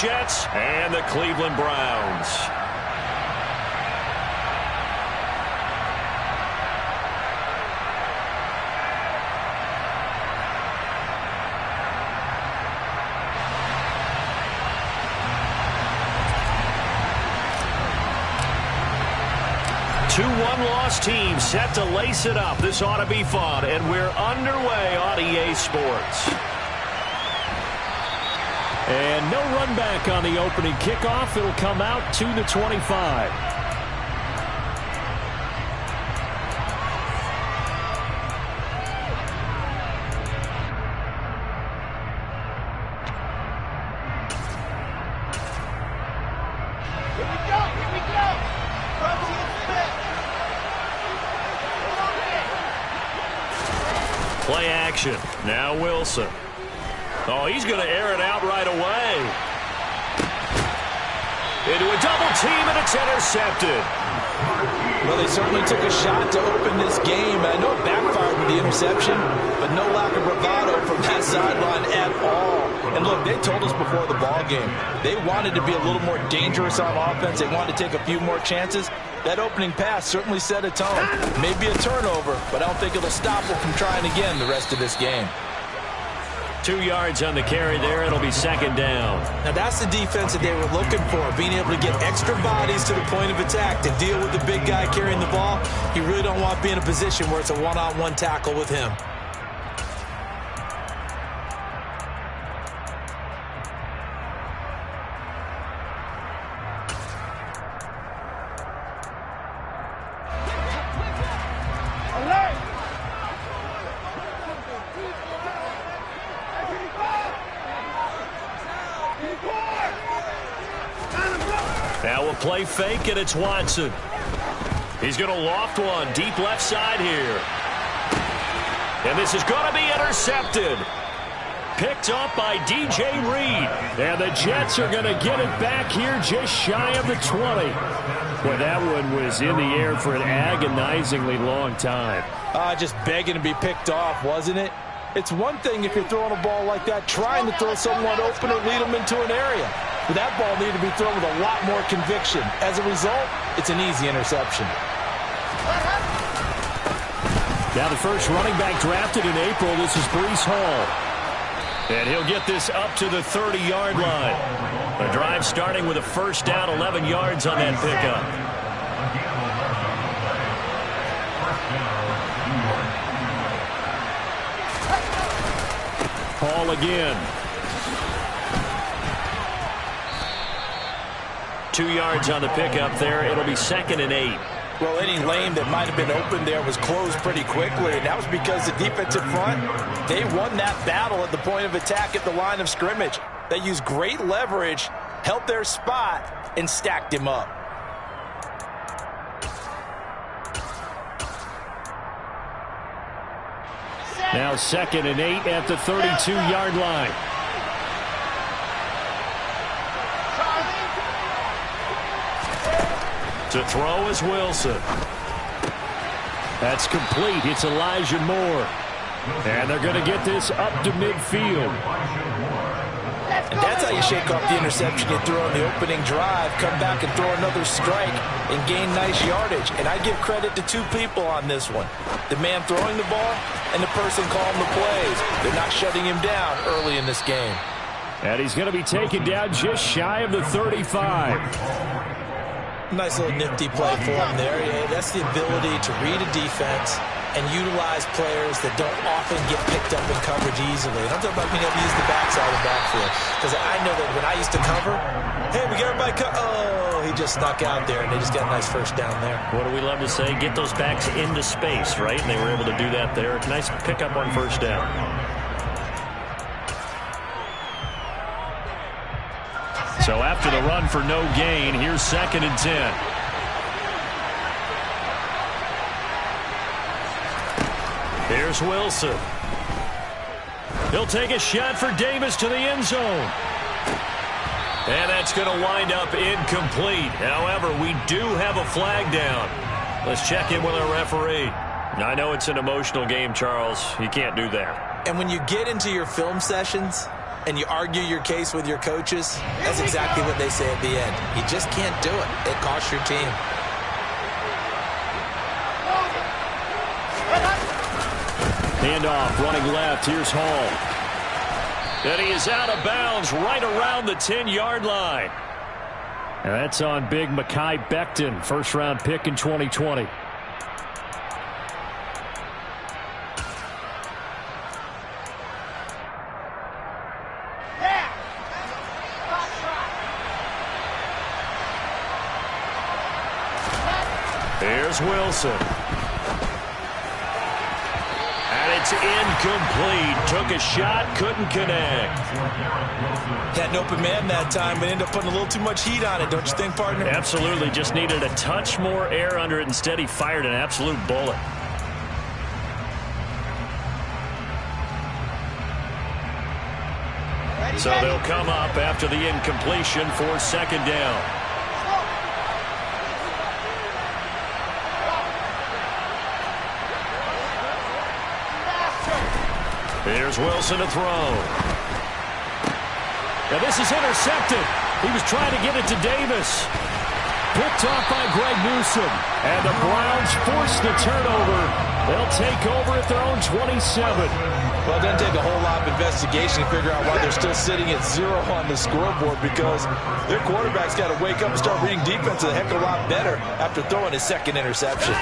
Jets and the Cleveland Browns. Two one-loss teams set to lace it up. This ought to be fun, and we're underway on EA Sports. And no run back on the opening kickoff. It'll come out to the 25. Play action. Now Wilson. Oh, he's going to air it out right away. Into a double team, and it's intercepted. Well, they certainly took a shot to open this game. I know it backfired with the interception, but no lack of bravado from that sideline at all. And look, they told us before the ball game, they wanted to be a little more dangerous on offense. They wanted to take a few more chances. That opening pass certainly set a tone. Maybe a turnover, but I don't think it'll stop them from trying again the rest of this game. 2 yards on the carry there. It'll be second down. Now that's the defense that they were looking for, being able to get extra bodies to the point of attack to deal with the big guy carrying the ball. You really don't want to be in a position where it's a one-on-one tackle with him. Now we'll play fake, and it's Watson. He's going to loft one deep left side here. And this is going to be intercepted. Picked up by DJ Reed. And the Jets are going to get it back here just shy of the 20. Boy, that one was in the air for an agonizingly long time. Just begging to be picked off, wasn't it? It's one thing if you're throwing a ball like that, trying to throw someone open or lead them into an area. But that ball needed to be thrown with a lot more conviction. As a result, it's an easy interception. Now the first running back drafted in April, this is Breece Hall. And he'll get this up to the 30-yard line. The drive starting with a first down, 11 yards on that pickup. Hall again. 2 yards on the pickup there. It'll be second and 8. Well, any lane that might have been open there was closed pretty quickly, and that was because the defensive front, they won that battle at the point of attack at the line of scrimmage. They used great leverage, held their spot, and stacked him up. Now second and 8 at the 32-yard line. To throw is Wilson. That's complete. It's Elijah Moore. And they're going to get this up to midfield. And that's how you shake off the interception you threw on the opening drive, come back and throw another strike and gain nice yardage. And I give credit to two people on this one. The man throwing the ball and the person calling the plays. They're not shutting him down early in this game. And he's going to be taken down just shy of the 35. Nice little nifty play for him there. Yeah, that's the ability to read a defense and utilize players that don't often get picked up in coverage easily. And I'm talking about being able to use the backside of the backfield. Because I know that when I used to cover, hey, we got everybody oh, he just snuck out there, and they just got a nice first down there. What do we love to say? Get those backs into space, right? And they were able to do that there. Nice pickup on first down. So after the run for no gain, here's second and 10. Here's Wilson. He'll take a shot for Davis to the end zone. And that's going to wind up incomplete. However, we do have a flag down. Let's check in with our referee. I know it's an emotional game, Charles. You can't do that. And when you get into your film sessions, and you argue your case with your coaches, that's exactly what they say at the end. You just can't do it. It costs your team. Handoff, running left. Here's Hall. And he is out of bounds right around the 10-yard line. And that's on big Mekhi Becton, first-round pick in 2020. Here's Wilson. And it's incomplete. Took a shot, couldn't connect. Had an open man that time, but ended up putting a little too much heat on it, don't you think, partner? Absolutely. Just needed a touch more air under it. Instead, he fired an absolute bullet. So they'll come up after the incompletion for second down. Here's Wilson to throw. Now this is intercepted. He was trying to get it to Davis. Picked off by Greg Newsome. And the Browns force the turnover. They'll take over at their own 27. Well, it doesn't take a whole lot of investigation to figure out why they're still sitting at 0 on the scoreboard, because their quarterback's got to wake up and start reading defense a heck of a lot better after throwing his second interception.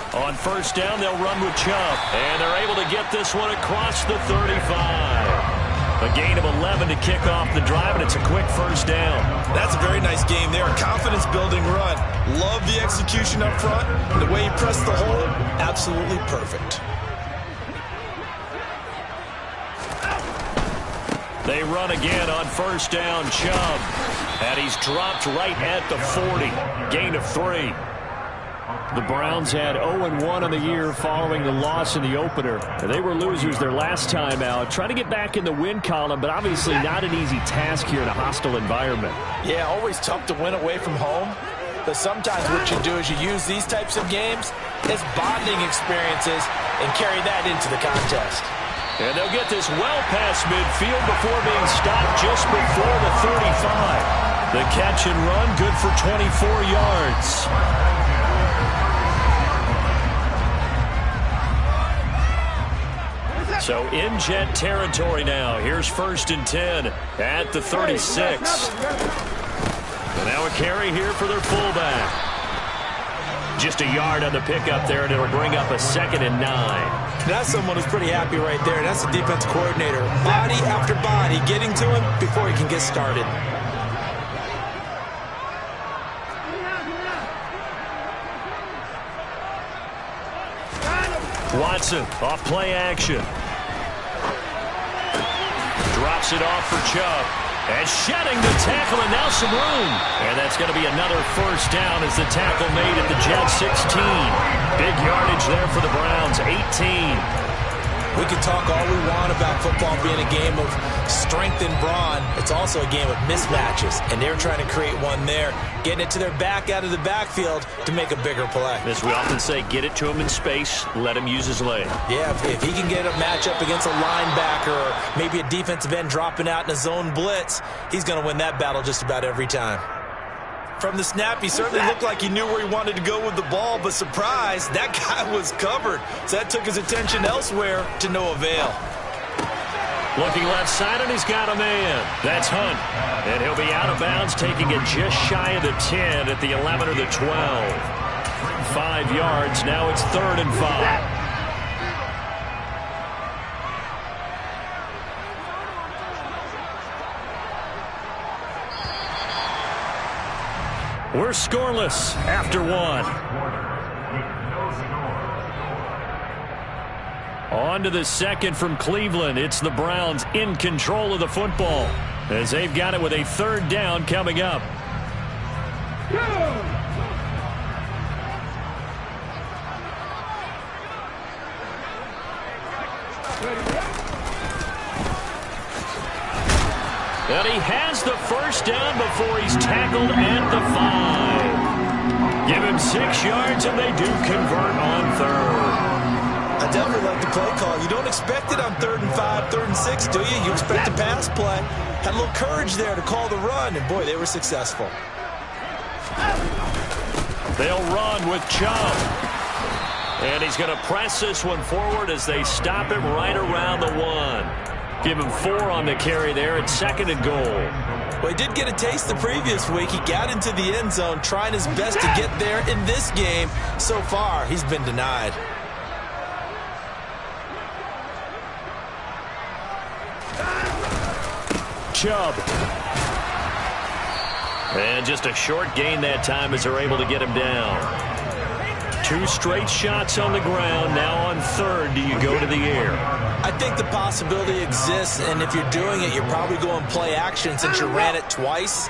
On first down, they'll run with Chubb. And they're able to get this one across the 35. A gain of 11 to kick off the drive, and it's a quick first down. That's a very nice game there. A confidence-building run. Love the execution up front. And the way he pressed the hole, absolutely perfect. They run again on first down, Chubb. And he's dropped right at the 40. Gain of 3. The Browns had 0-1 on the year following the loss in the opener. They were losers their last time out. Trying to get back in the win column, but obviously not an easy task here in a hostile environment. Yeah, always tough to win away from home. But sometimes what you do is you use these types of games as bonding experiences and carry that into the contest. And they'll get this well past midfield before being stopped just before the 35. The catch and run, good for 24 yards. So in Jet territory now. Here's first and 10 at the 36. And now a carry here for their fullback. Just a yard on the pickup there, and it'll bring up a 2nd and 9. That's someone who's pretty happy right there. That's the defense coordinator. Body after body getting to him before he can get started. Watson off play action. Drops it off for Chubb. And shedding the tackle, and now some room. And that's going to be another first down as the tackle made at the Jet 16. Big yardage there for the Browns, 18. We can talk all we want about football being a game of strength and brawn. It's also a game of mismatches, and they're trying to create one there, getting it to their back out of the backfield to make a bigger play. As we often say, get it to him in space, let him use his leg. Yeah, if he can get a matchup against a linebacker or maybe a defensive end dropping out in a zone blitz, he's going to win that battle just about every time. From the snap, he certainly looked like he knew where he wanted to go with the ball, but surprise, that guy was covered. So that took his attention elsewhere to no avail. Looking left side, and he's got a man. That's Hunt. And he'll be out of bounds, taking it just shy of the 10 at the 11 or the 12. 5 yards, now it's 3rd and 5. We're scoreless after 1. On to the second from Cleveland. It's the Browns in control of the football as they've got it with a 3rd down coming up. And he has the first down before he's tackled at the 5. Give him 6 yards, and they do convert on 3rd. A I definitely like the play call. You don't expect it on 3rd and 5, 3rd and 6, do you? You expect a pass play. Had a little courage there to call the run, and boy, they were successful. They'll run with Chubb. And he's going to press this one forward as they stop him right around the 1. Give him 4 on the carry there at 2nd and goal. Well, he did get a taste the previous week. He got into the end zone, trying his best to get there in this game. So far, he's been denied. Chubb. And just a short gain that time as they're able to get him down. 2 straight shots on the ground. Now on 3rd, do you go to the air? I think the possibility exists, and if you're doing it, you're probably going play action since you ran it twice.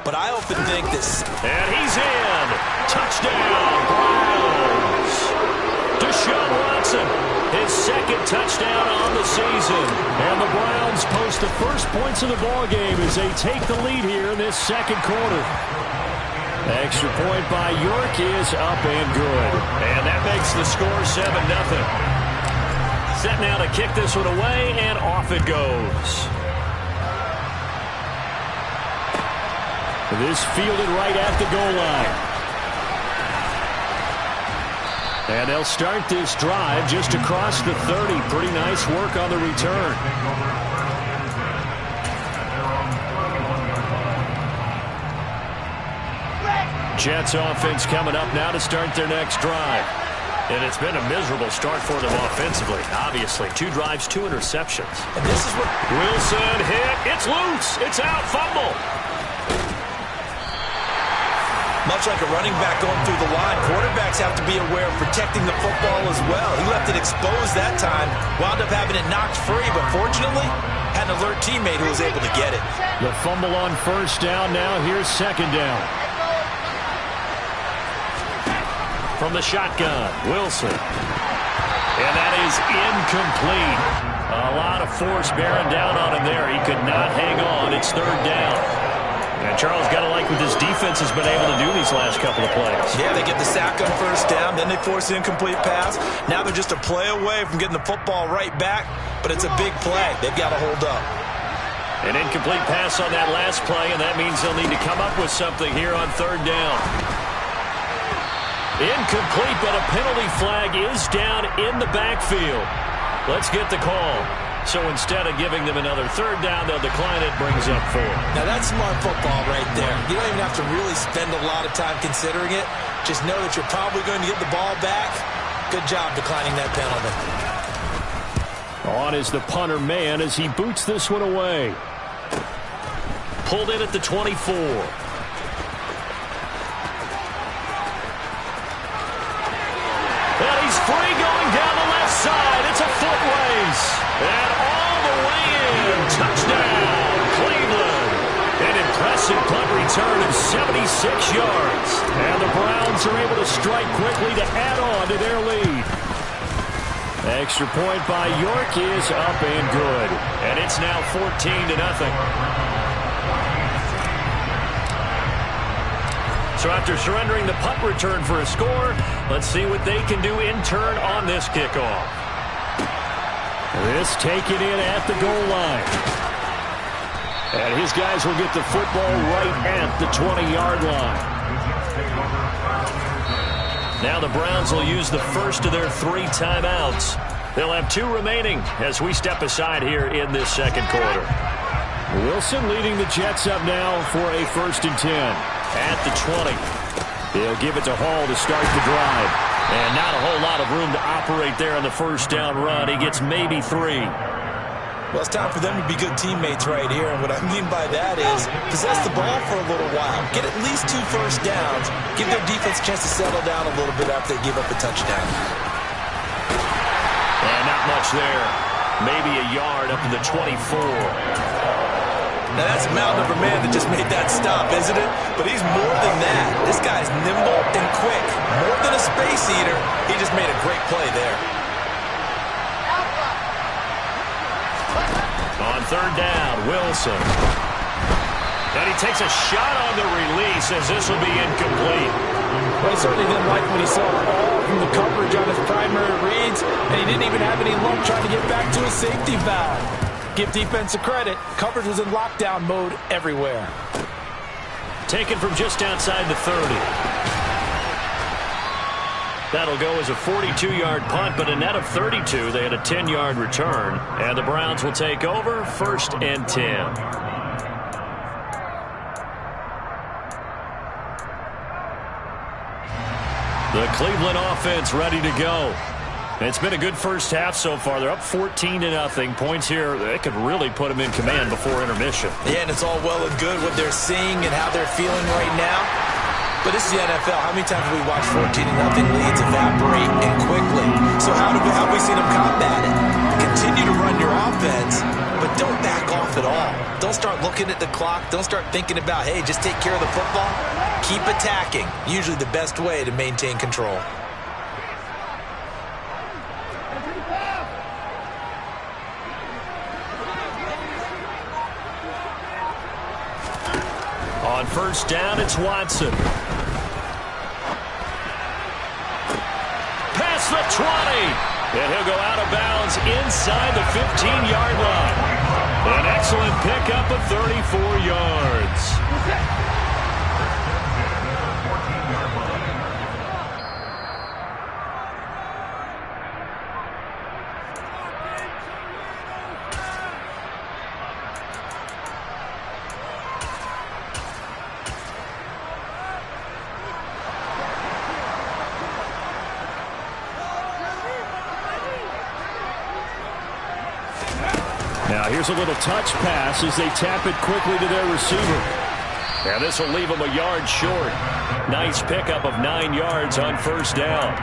But I often think this. And he's in. Touchdown, Browns. Deshaun Watson, his 2nd touchdown on the season. And the Browns post the first points of the ballgame as they take the lead here in this 2nd quarter. Extra point by York is up and good. And that makes the score 7-0. Set now to kick this one away, and off it goes. This fielded right at the goal line. And they'll start this drive just across the 30. Pretty nice work on the return. Jets offense coming up now to start their next drive. And it's been a miserable start for them offensively. Obviously, 2 drives, 2 interceptions. And this is what Wilson hit. It's loose. It's out. Fumble. much like a running back going through the line, quarterbacks have to be aware of protecting the football as well. He left it exposed that time, wound up having it knocked free, but fortunately, had an alert teammate who was able to get it. The fumble on first down now. Here's second down. From the shotgun, Wilson. And that is incomplete. A lot of force bearing down on him there. He could not hang on. It's third down. And Charles, got to like what this defense has been able to do these last couple of plays. Yeah, they get the sack on first down, then they force the incomplete pass. Now they're just a play away from getting the football right back, but it's a big play. They've got to hold up. An incomplete pass on that last play, and that means they'll need to come up with something here on third down. Incomplete, but a penalty flag is down in the backfield. Let's get the call. So instead of giving them another third down, they'll decline it, brings up 4. Now that's smart football right there. You don't even have to really spend a lot of time considering it. Just know that you're probably going to get the ball back. Good job declining that penalty. On is the punter man as he boots this one away. Pulled in at the 24. And he's free going down the left side. It's a foot race. And all the way in. Touchdown, Cleveland. An impressive punt return of 76 yards. And the Browns are able to strike quickly to add on to their lead. Extra point by York is up and good. And it's now 14-0. So after surrendering the punt return for a score, let's see what they can do in turn on this kickoff. This taken in at the goal line. And his guys will get the football right at the 20-yard line. Now the Browns will use the first of their 3 timeouts. They'll have 2 remaining as we step aside here in this second quarter. Wilson leading the Jets up now for a 1st and 10. At the 20. They'll give it to Hall to start the drive. And not a whole lot of room to operate there on the first down run. He gets maybe 3. Well, it's time for them to be good teammates right here. And what I mean by that is possess the ball for a little while. Get at least 2 first downs. Give their defense a chance to settle down a little bit after they give up a touchdown. And not much there. Maybe a yard up to the 24. Now, that's a mountain of a man that just made that stop, isn't it? But he's more than that. This guy's nimble and quick. More than a space eater. He just made a great play there. On third down, Wilson. And he takes a shot on the release as this will be incomplete. Well, he certainly didn't like what he saw all from the coverage on his primary reads, and he didn't even have any luck trying to get back to his safety valve. Give defense a credit. Coverage was in lockdown mode everywhere. Taken from just outside the 30. That'll go as a 42-yard punt, but a net of 32. They had a 10-yard return, and the Browns will take over 1st and 10. The Cleveland offense ready to go. It's been a good first half so far. They're up 14-0. Points here, they could really put them in command before intermission. Yeah, and it's all well and good what they're seeing and how they're feeling right now. But this is the NFL. How many times have we watched 14-0 leads evaporate and quickly? So how have we seen them combat it? Continue to run your offense, but don't back off at all. Don't start looking at the clock. Don't start thinking about, hey, just take care of the football. Keep attacking. Usually the best way to maintain control. On first down, it's Watson. Past the 20. And he'll go out of bounds inside the 15-yard line. An excellent pickup of 34 yards. Now here's a little touch pass as they tap it quickly to their receiver. Now this will leave them a yard short. Nice pickup of 9 yards on first down.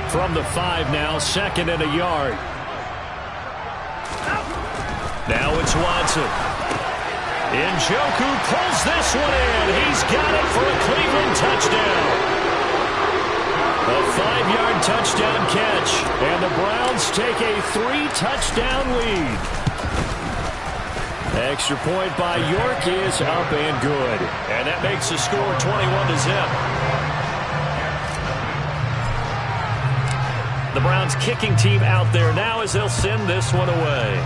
From the 5 now, 2nd and a yard. Now it's Watson. Njoku pulls this one in. He's got it for a Cleveland touchdown. A 5-yard touchdown catch. And the Browns take a 3-touchdown lead. Extra point by York is up and good. And that makes the score 21-0. The Browns kicking team out there now as they'll send this one away.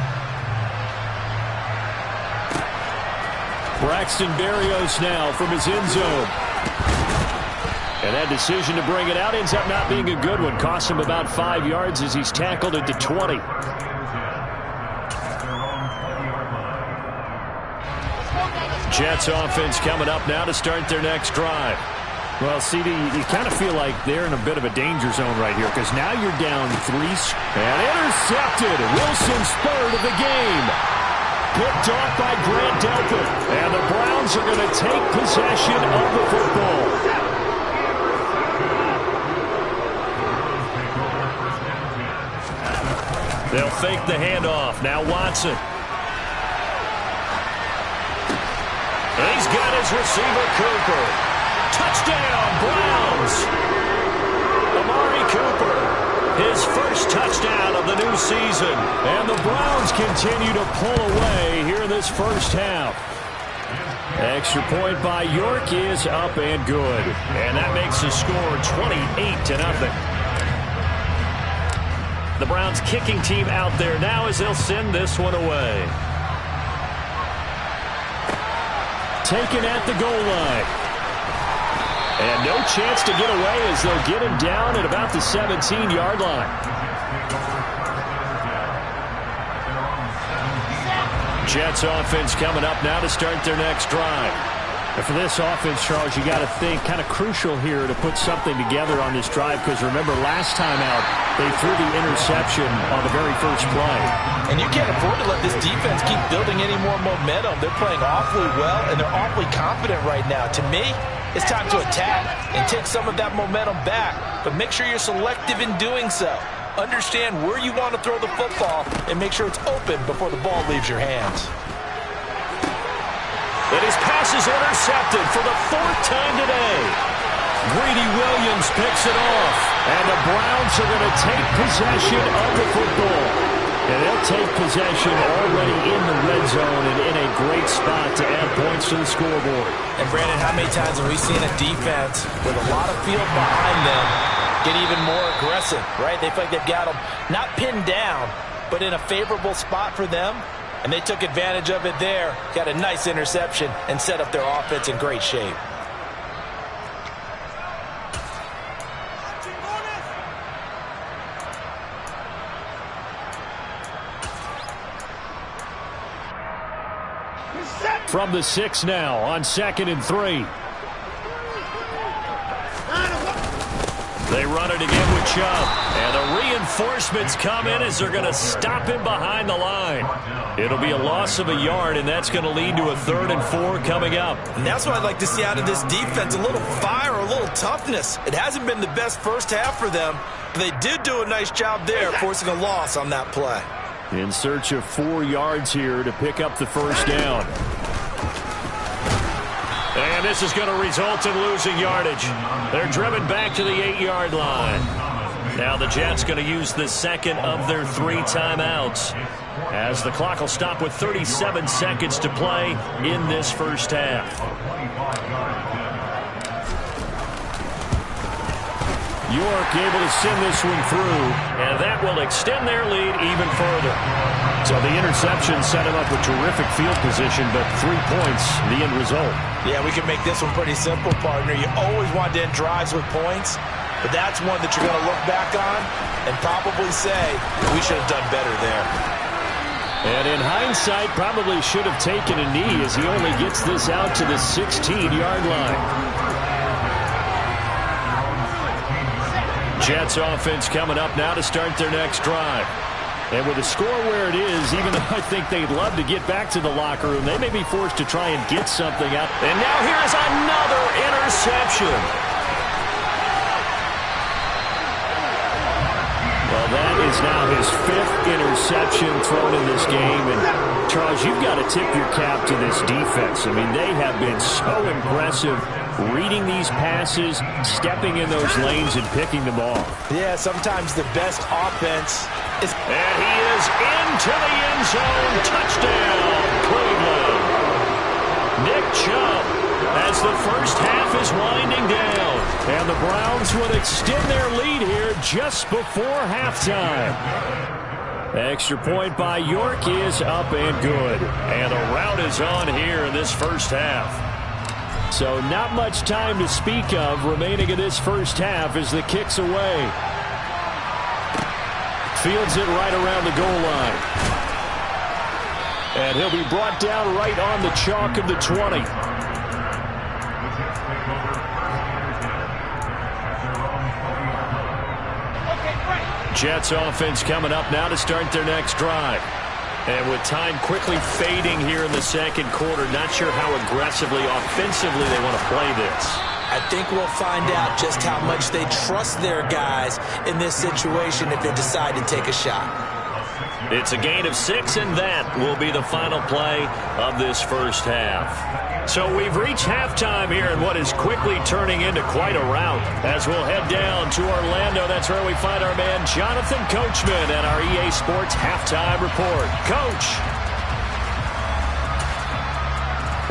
Braxton Berrios now from his end zone. And that decision to bring it out ends up not being a good one. Costs him about 5 yards as he's tackled at the 20. Jets offense coming up now to start their next drive. Well, CD, you kind of feel like they're in a bit of a danger zone right here because now you're down 3. And intercepted. Wilson's third of the game. Picked off by Grant Delpit. And the Browns are going to take possession of the football. They'll fake the handoff. Now Watson. And he's got his receiver, Cooper. Touchdown, Browns. Amari Cooper, his first touchdown of the new season. And the Browns continue to pull away here in this first half. Extra point by York is up and good. And that makes the score 28-0. The Browns kicking team out there now as they'll send this one away. Taken at the goal line. And no chance to get away as they'll get him down at about the 17-yard line. Jets offense coming up now to start their next drive. And for this offense, Charles, you got to think kind of crucial here to put something together on this drive because remember last time out they threw the interception on the very first play. And you can't afford to let this defense keep building any more momentum. They're playing awfully well and they're awfully confident right now. To me, it's time to attack and take some of that momentum back. But make sure you're selective in doing so. Understand where you want to throw the football and make sure it's open before the ball leaves your hands. And his pass is intercepted for the 4th time today. Greedy Williams picks it off. And the Browns are going to take possession of the football. And they'll take possession already in the red zone and in a great spot to add points to the scoreboard. And Brandon, how many times have we seen a defense with a lot of field behind them get even more aggressive, right? They feel like they've got them not pinned down, but in a favorable spot for them. And they took advantage of it there, got a nice interception, and set up their offense in great shape. From the 6 now on 2nd and 3. They run it again with Chubb. And the reinforcements come in as they're going to stop him behind the line. It'll be a loss of a yard, and that's going to lead to a 3rd and 4 coming up. And that's what I'd like to see out of this defense, a little fire, a little toughness. It hasn't been the best first half for them, but they did do a nice job there, forcing a loss on that play. In search of 4 yards here to pick up the first down. And this is going to result in losing yardage. They're driven back to the 8-yard line. Now the Jets going to use the second of their 3 timeouts, as the clock will stop with 37 seconds to play in this first half. York able to send this one through, and that will extend their lead even further. So the interception set him up with terrific field position, but 3 points, the end result. Yeah, we can make this one pretty simple, partner. You always want to end drives with points, but that's one that you're going to look back on and probably say, we should have done better there. And in hindsight, probably should have taken a knee as he only gets this out to the 16-yard line. Jets offense coming up now to start their next drive. And with the score where it is, even though I think they'd love to get back to the locker room, they may be forced to try and get something out. And now here's another interception. Well, that is now his 5th interception thrown in this game. And, Charles, you've got to tip your cap to this defense. I mean, they have been so impressive reading these passes, stepping in those lanes, and picking them off. Yeah, sometimes the best offense is... And he is into the end zone. Touchdown, Cleveland. Nick Chubb, as the first half is winding down. And the Browns would extend their lead here just before halftime. Extra point by York is up and good. And a rout is on here in this first half. So not much time to speak of remaining in this first half as the kick's away. Fields it right around the goal line. And he'll be brought down right on the chalk of the 20. Jets offense coming up now to start their next drive. And with time quickly fading here in the second quarter, not sure how aggressively, offensively they want to play this. I think we'll find out just how much they trust their guys in this situation if they decide to take a shot. It's a gain of 6, and that will be the final play of this first half. So we've reached halftime here in what is quickly turning into quite a rout. As we'll head down to Orlando, that's where we find our man Jonathan Coachman at our EA Sports Halftime Report. Coach.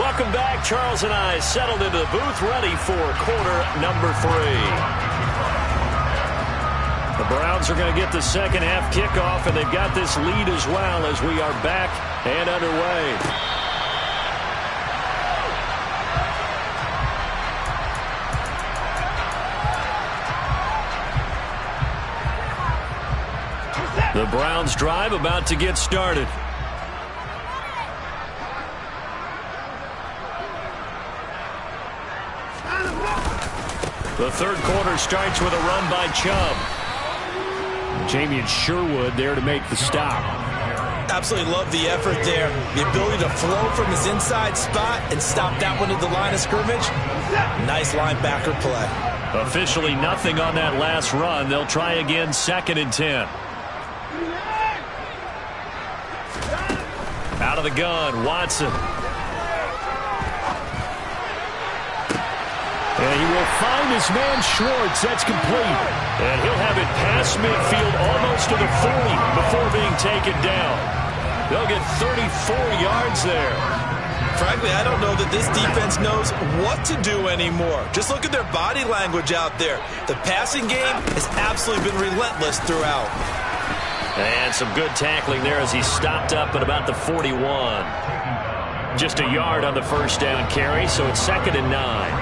Welcome back. Charles and I settled into the booth, ready for quarter number 3. The Browns are going to get the second half kickoff, and they've got this lead as well as we are back and underway. The Browns drive about to get started. The third quarter starts with a run by Chubb. Jamien Sherwood there to make the stop. Absolutely love the effort there. The ability to flow from his inside spot and stop that one at the line of scrimmage. Nice linebacker play. Officially nothing on that last run. They'll try again, 2nd and 10. Out of the gun, Watson. And he will find his man Schwartz. That's complete. And he'll have it past midfield almost to the 40 before being taken down. They'll get 34 yards there. Frankly, I don't know that this defense knows what to do anymore. Just look at their body language out there. The passing game has absolutely been relentless throughout. And some good tackling there as he stopped up at about the 41. Just a yard on the first down carry, so it's 2nd and 9.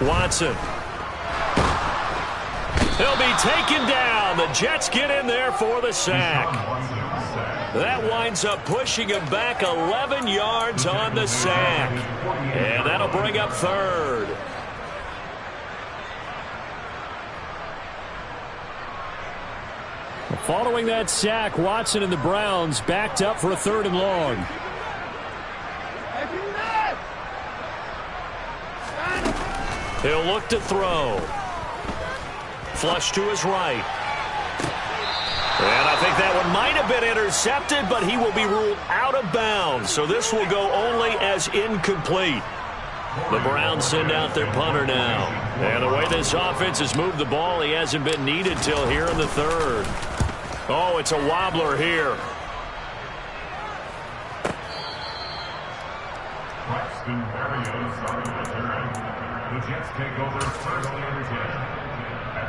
Watson. He'll be taken down. The Jets get in there for the sack. That winds up pushing him back 11 yards on the sack. And that'll bring up 3rd. Following that sack, Watson and the Browns backed up for a 3rd and long. He'll look to throw. Flush to his right. And I think that one might have been intercepted, but he will be ruled out of bounds. So this will go only as incomplete. The Browns send out their punter now. And the way this offense has moved the ball, he hasn't been needed till here in the 3rd. Oh, it's a wobbler here. The Jets take over first and 10.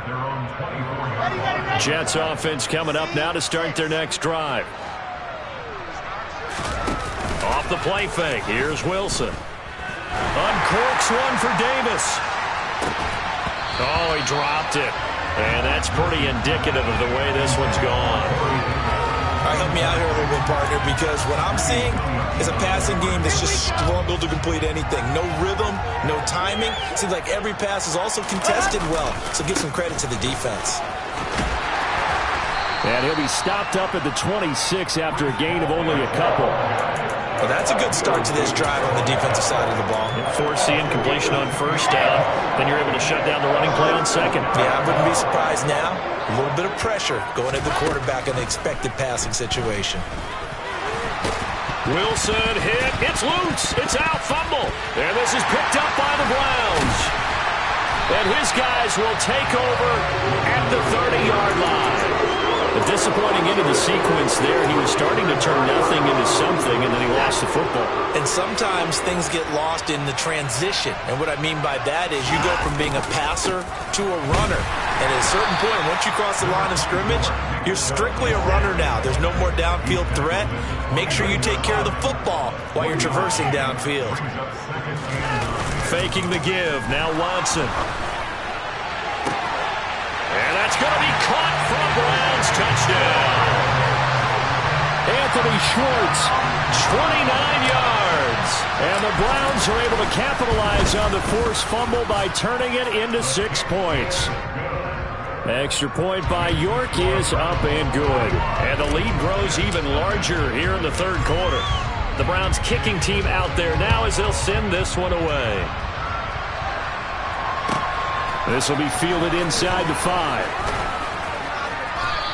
Their own 24-yard. Jets offense coming up now to start their next drive. Off the play fake. Here's Wilson. Uncorks one for Davis. Oh, he dropped it. And that's pretty indicative of the way this one's gone. All right, help me out here a little bit, partner, because what I'm seeing is a passing game that's just struggled to complete anything. No rhythm, no timing. Seems like every pass is also contested well, so give some credit to the defense. And he'll be stopped up at the 26 after a gain of only a couple. Well, that's a good start to this drive on the defensive side of the ball. Force the incompletion on first down. Then you're able to shut down the running play on second. Yeah, I wouldn't be surprised now. A little bit of pressure going at the quarterback in the expected passing situation. Wilson hit. It's loose. It's out. Fumble. And this is picked up by the Browns. And his guys will take over at the 30-yard line. A disappointing end of the sequence there. He was starting to turn nothing into something, and then he lost the football. And sometimes things get lost in the transition. And what I mean by that is you go from being a passer to a runner. And at a certain point, once you cross the line of scrimmage, you're strictly a runner now. There's no more downfield threat. Make sure you take care of the football while you're traversing downfield. Faking the give. Now Watson. And that's going to be caught for a Browns touchdown. Anthony Schwartz, 29 yards. And the Browns are able to capitalize on the forced fumble by turning it into 6 points. Extra point by York is up and good. And the lead grows even larger here in the 3rd quarter. The Browns kicking team out there now as they'll send this one away. This will be fielded inside the 5.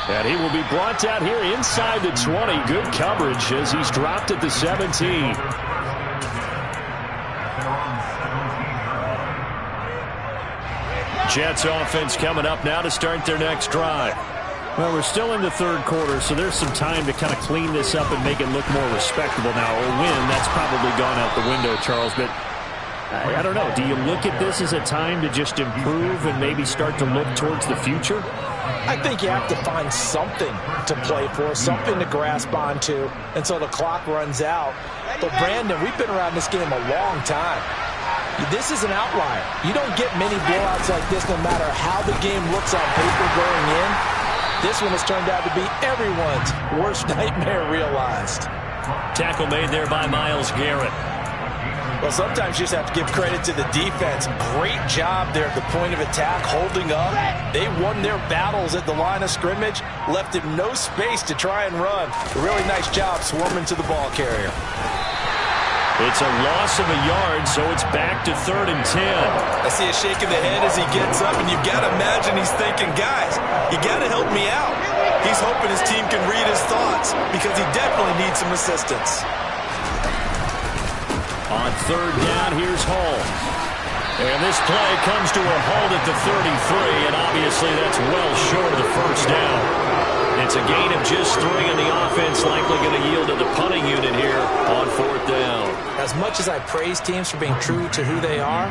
And he will be brought down here inside the 20. Good coverage as he's dropped at the 17. Jets offense coming up now to start their next drive. Well, we're still in the 3rd quarter, so there's some time to kind of clean this up and make it look more respectable now. Or win, that's probably gone out the window, Charles. But I don't know. Do you look at this as a time to just improve and maybe start to look towards the future? I think you have to find something to play for, something to grasp onto until the clock runs out. But, Brandon, we've been around this game a long time. This is an outlier. You don't get many blowouts like this no matter how the game looks on paper going in. This one has turned out to be everyone's worst nightmare realized. Tackle made there by Myles Garrett. Well, sometimes you just have to give credit to the defense. Great job there at the point of attack, holding up. They won their battles at the line of scrimmage, left him no space to try and run. A really nice job swarming to the ball carrier. It's a loss of a yard, so it's back to 3rd and 10. I see a shake of the head as he gets up, and you've got to imagine he's thinking, guys, you got to help me out. He's hoping his team can read his thoughts because he definitely needs some assistance. On third down, here's Hall. And this play comes to a halt at the 33, and obviously that's well short of the first down. It's a gain of just 3, and the offense likely going to yield to the punting unit here on fourth down. As much as I praise teams for being true to who they are,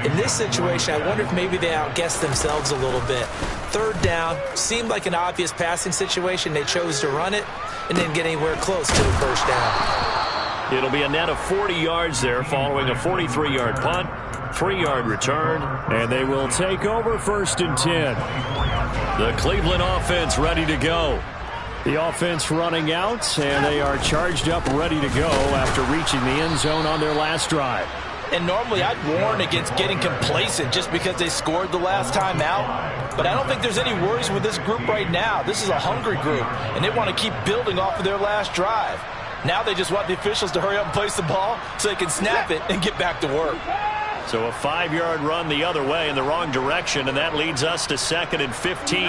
in this situation, I wonder if maybe they outguessed themselves a little bit. Third down seemed like an obvious passing situation. They chose to run it and didn't get anywhere close to the first down. It'll be a net of 40 yards there following a 43-yard punt, 3-yard return, and they will take over first and 10. The Cleveland offense ready to go. The offense running out, and they are charged up, ready to go after reaching the end zone on their last drive. And normally I'd warn against getting complacent just because they scored the last time out. But I don't think there's any worries with this group right now. This is a hungry group, and they want to keep building off of their last drive. Now they just want the officials to hurry up and place the ball so they can snap it and get back to work. So a 5-yard run the other way in the wrong direction, and that leads us to 2nd and 15.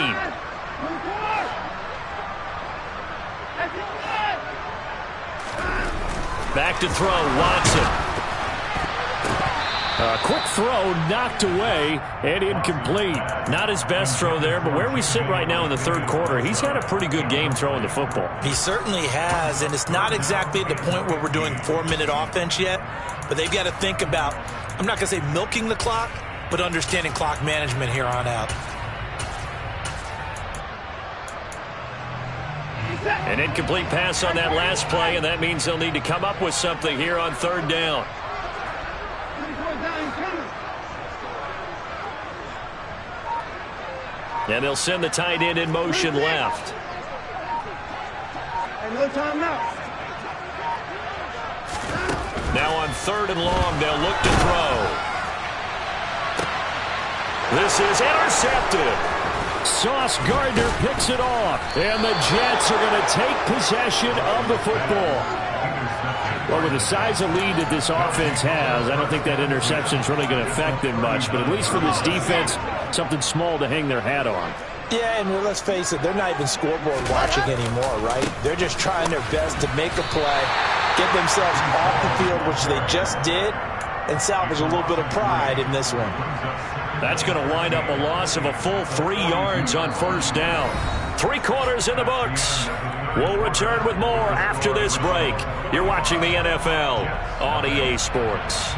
Back to throw, Watson. A quick throw knocked away and incomplete. Not his best throw there, but where we sit right now in the third quarter, he's had a pretty good game throwing the football. He certainly has, and it's not exactly at the point where we're doing 4-minute offense yet, but they've got to think about, I'm not going to say milking the clock, but understanding clock management here on out. An incomplete pass on that last play, and that means they'll need to come up with something here on third down. And they'll send the tight end in motion left. No time now. Now on 3rd and long, they'll look to throw. This is intercepted. Sauce Gardner picks it off, and the Jets are going to take possession of the football. Well, with the size of lead that this offense has, I don't think that interception is really going to affect them much, but at least for this defense, something small to hang their hat on. Yeah, and let's face it, they're not even scoreboard watching anymore, right? They're just trying their best to make a play, get themselves off the field, which they just did, and salvage a little bit of pride in this one. That's going to wind up a loss of a full 3 yards on first down. 3 quarters in the books. We'll return with more after this break. You're watching the NFL on EA Sports.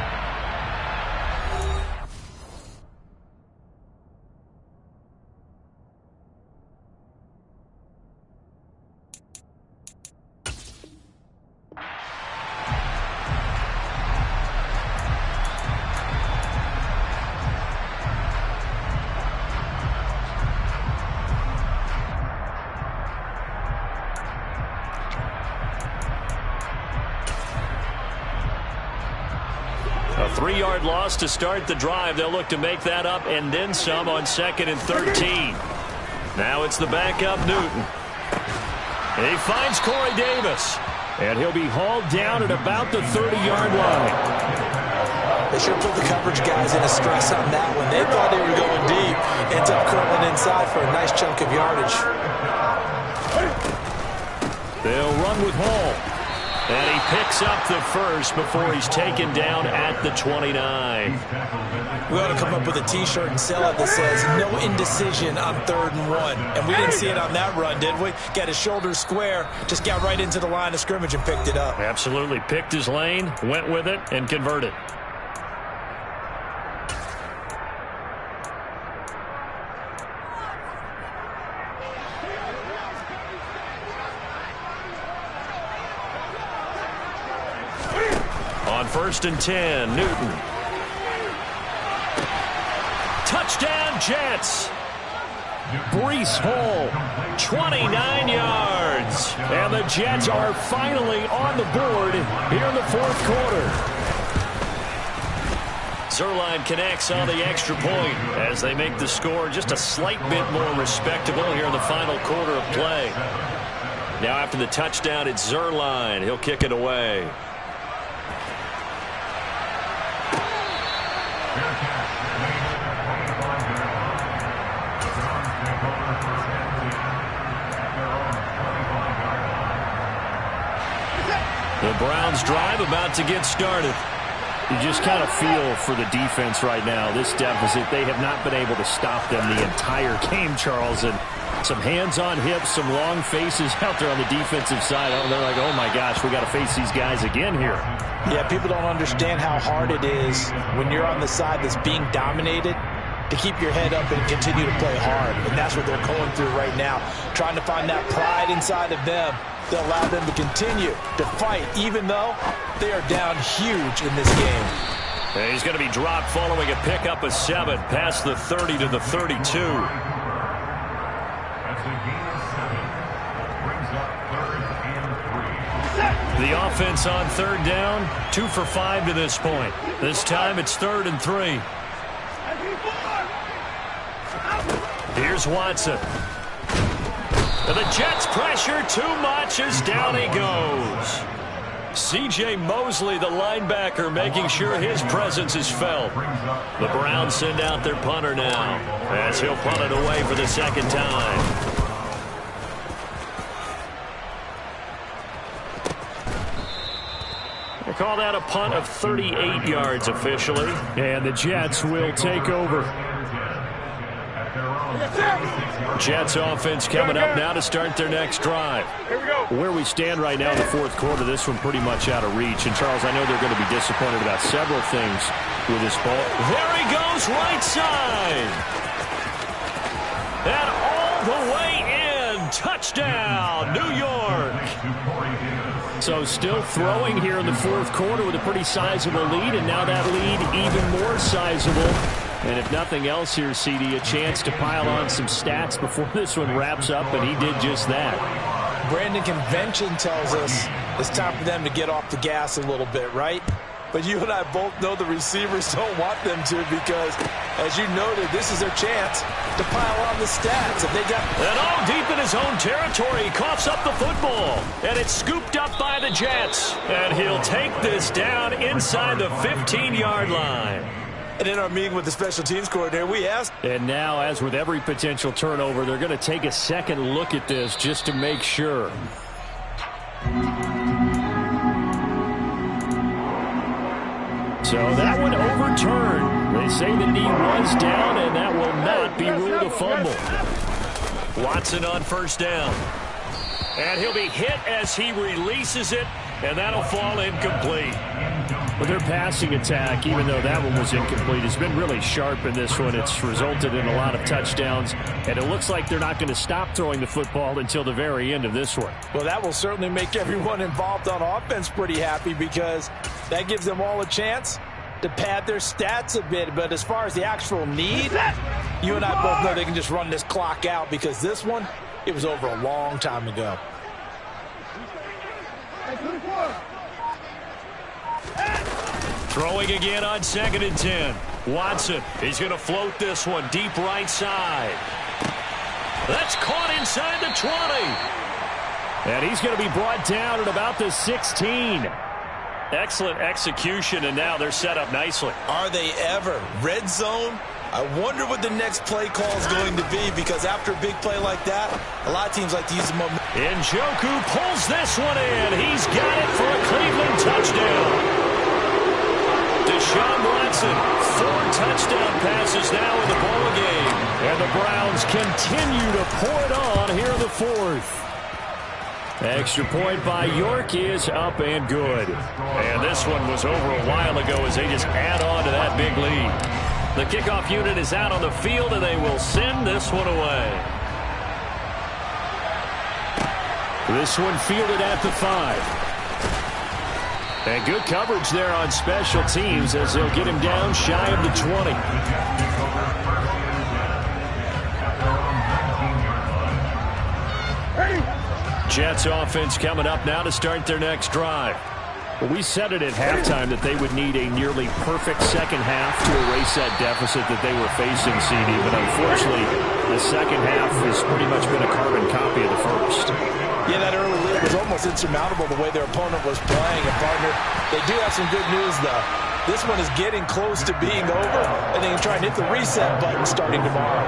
A 3-yard loss to start the drive. They'll look to make that up and then some on 2nd and 13. Now it's the backup Newton. He finds Corey Davis. And he'll be hauled down at about the 30-yard line. They should put the coverage guys in a stress on that one. They thought they were going deep. Ends up curling inside for a nice chunk of yardage. They'll run with Hall. And he picks up the first before he's taken down at the 29. We ought to come up with a T-shirt and sell it that says, no indecision on 3rd and 1. And we didn't see it on that run, did we? Got his shoulders square, just got right into the line of scrimmage and picked it up. Absolutely. Picked his lane, went with it, and converted. On 1st and 10, Newton. Touchdown, Jets. Breece Hall, 29 yards. And the Jets are finally on the board here in the 4th quarter. Zuerlein connects on the extra point as they make the score just a slight bit more respectable here in the final quarter of play. Now after the touchdown, it's Zuerlein. He'll kick it away. The Browns drive about to get started. You just kind of feel for the defense right now, this deficit. They have not been able to stop them the entire game, Charles. And some hands on hips, some long faces out there on the defensive side. Oh, they're like, oh, my gosh, we got to face these guys again here. Yeah, people don't understand how hard it is when you're on the side that's being dominated to keep your head up and continue to play hard. And that's what they're going through right now, trying to find that pride inside of them that allow them to continue to fight, even though they are down huge in this game. And he's going to be dropped following a pickup of 7 past the 30 to the 32. That's a gain of 7. Brings up 3rd and 3. The offense on 3rd down, 2 for 5 to this point. This time it's 3rd and 3. Here's Watson. And the Jets pressure too much as down he goes. C.J. Mosley, the linebacker, making sure his presence is felt. The Browns send out their punter now as he'll punt it away for the 2nd time. They call that a punt of 38 yards officially. And the Jets will take over. Jets offense coming up now to start their next drive. Where we stand right now in the 4th quarter, this one pretty much out of reach. And, Charles, I know they're going to be disappointed about several things with this ball. There he goes, right side. And all the way in. Touchdown, New York. So still throwing here in the 4th quarter with a pretty sizable lead. And now that lead even more sizable. And if nothing else here, CD, a chance to pile on some stats before this one wraps up, and he did just that. Brandon, convention tells us it's time for them to get off the gas a little bit, right? But you and I both know the receivers don't want them to because, as you noted, this is their chance to pile on the stats. If they got and all deep in his own territory, he coughs up the football, and it's scooped up by the Jets. And he'll take this down inside the 15-yard line. And in our meeting with the special teams coordinator, we asked. And now, as with every potential turnover, they're going to take a second look at this just to make sure. So that one overturned. They say the knee was down, and that will not be ruled a fumble. Watson on 1st down. And he'll be hit as he releases it, and that'll fall incomplete. But their passing attack, even though that one was incomplete, has been really sharp in this one. It's resulted in a lot of touchdowns, and it looks like they're not going to stop throwing the football until the very end of this one. Well, that will certainly make everyone involved on offense pretty happy because that gives them all a chance to pad their stats a bit. But as far as the actual need, you and I both know they can just run this clock out because this one, it was over a long time ago. Throwing again on 2nd and 10. Watson, he's going to float this one deep right side. That's caught inside the 20. And he's going to be brought down at about the 16. Excellent execution, and now they're set up nicely. Are they ever? Red zone? I wonder what the next play call is going to be because after a big play like that, a lot of teams like to use the momentum. Njoku pulls this one in. He's got it for a Cleveland touchdown. Deshaun Watson, 4 touchdown passes now in the ball game. And the Browns continue to pour it on here in the 4th. Extra point by York is up and good. And this one was over a while ago as they just add on to that big lead. The kickoff unit is out on the field, and they will send this one away. This one fielded at the 5. And good coverage there on special teams as they'll get him down shy of the 20. Jets offense coming up now to start their next drive. Well, we said it at halftime that they would need a nearly perfect second half to erase that deficit that they were facing, CD. But unfortunately, the second half has pretty much been a carbon copy of the first. Yeah, that early lead was almost insurmountable the way their opponent was playing. And, partner, they do have some good news, though. This one is getting close to being over, and they can try and hit the reset button starting tomorrow.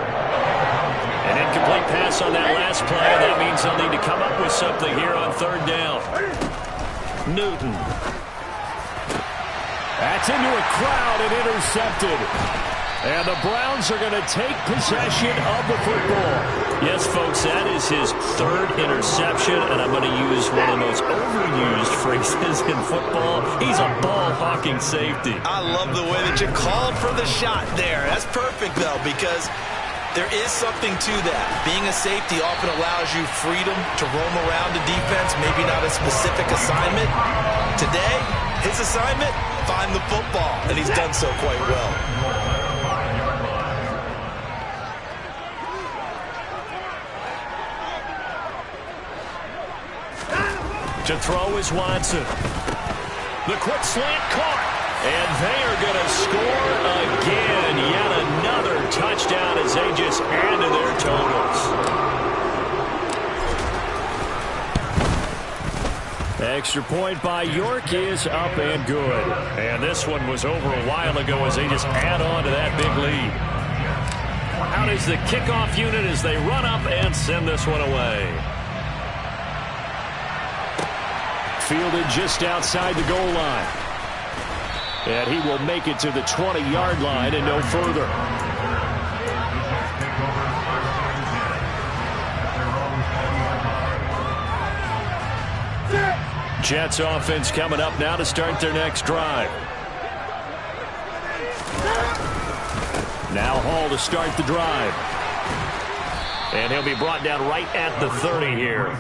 An incomplete pass on that last play. That means they'll need to come up with something here on 3rd down. Newton. That's into a crowd and intercepted. And the Browns are going to take possession of the football. Yes, folks, that is his third interception, and I'm going to use one of the most overused phrases in football. He's a ball-hawking safety. I love the way that you called for the shot there. That's perfect, though, because there is something to that. Being a safety often allows you freedom to roam around the defense, maybe not a specific assignment. Today, his assignment, find the football, and he's done so quite well. To throw is Watson. The quick slant caught. And they are going to score again. Yet another touchdown as they just add to their totals. Extra point by York is up and good. And this one was over a while ago as they just add on to that big lead. Out is the kickoff unit as they run up and send this one away. Fielded just outside the goal line. And he will make it to the 20-yard line and no further. Jets offense coming up now to start their next drive. Now Hall to start the drive. And he'll be brought down right at the 30 here.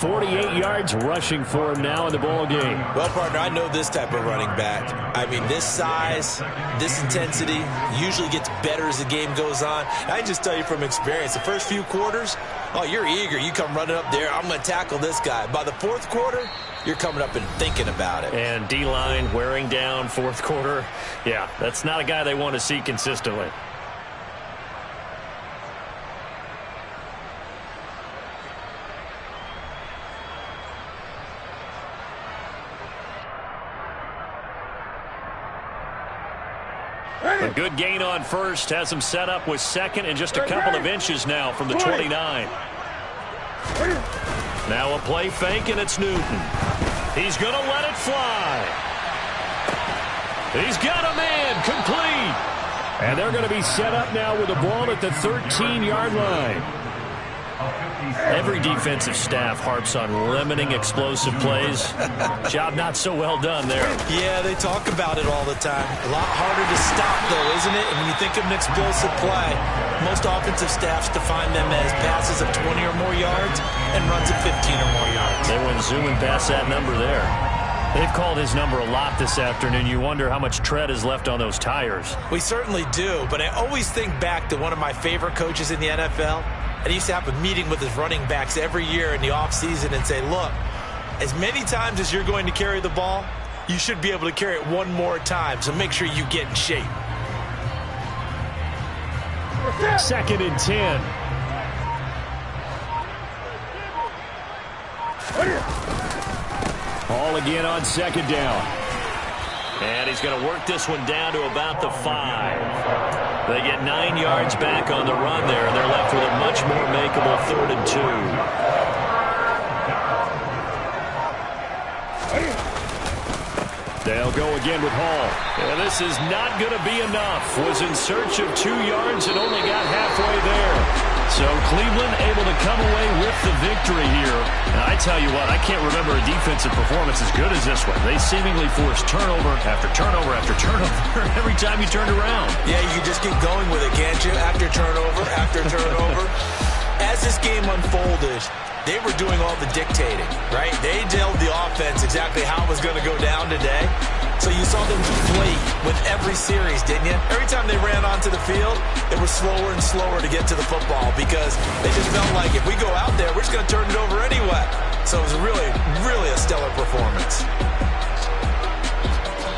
48 yards rushing for him now in the ball game. Well, partner, I know this type of running back. I mean, this size, this intensity usually gets better as the game goes on. I can just tell you from experience, the first few quarters, oh, you're eager. You come running up there, I'm going to tackle this guy. By the fourth quarter, you're coming up and thinking about it. And D-line wearing down fourth quarter. Yeah, that's not a guy they want to see consistently. A good gain on first. Has him set up with second and just a couple of inches now from the 29. Now a play fake, and it's Newton. He's going to let it fly. He's got a man complete. And they're going to be set up now with the ball at the 13-yard line. Every defensive staff harps on limiting explosive plays. Job not so well done there. Yeah, they talk about it all the time. A lot harder to stop, though, isn't it? And when you think of an explosive play, most offensive staffs define them as passes of 20 or more yards and runs of 15 or more yards. They went zooming past that number there. They've called his number a lot this afternoon. You wonder how much tread is left on those tires. We certainly do, but I always think back to one of my favorite coaches in the NFL. And he used to have a meeting with his running backs every year in the offseason and say, look, as many times as you're going to carry the ball, you should be able to carry it one more time, so make sure you get in shape. 2nd and 10. Hall again on 2nd down. And he's going to work this one down to about the 5. They get 9 yards back on the run there, and they're left with a much more makeable 3rd and 2. They'll go again with Hall. And this is not going to be enough. Was in search of 2 yards and only got halfway there. So Cleveland able to come away with the victory here. And I tell you what, I can't remember a defensive performance as good as this one. They seemingly forced turnover after turnover after turnover every time you turned around. Yeah, you can just keep going with it, can't you? After turnover, after turnover. As this game unfolded, they were doing all the dictating, right? They told the offense exactly how it was going to go down today. So you saw them deflate with every series, didn't you? Every time they ran onto the field, it was slower and slower to get to the football because they just felt like if we go out there, we're just going to turn it over anyway. So it was really, really a stellar performance.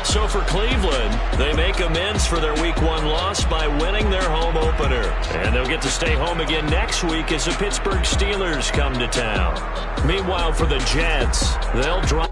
So for Cleveland, they make amends for their Week 1 loss by winning their home opener. And they'll get to stay home again next week as the Pittsburgh Steelers come to town. Meanwhile, for the Jets, they'll drop.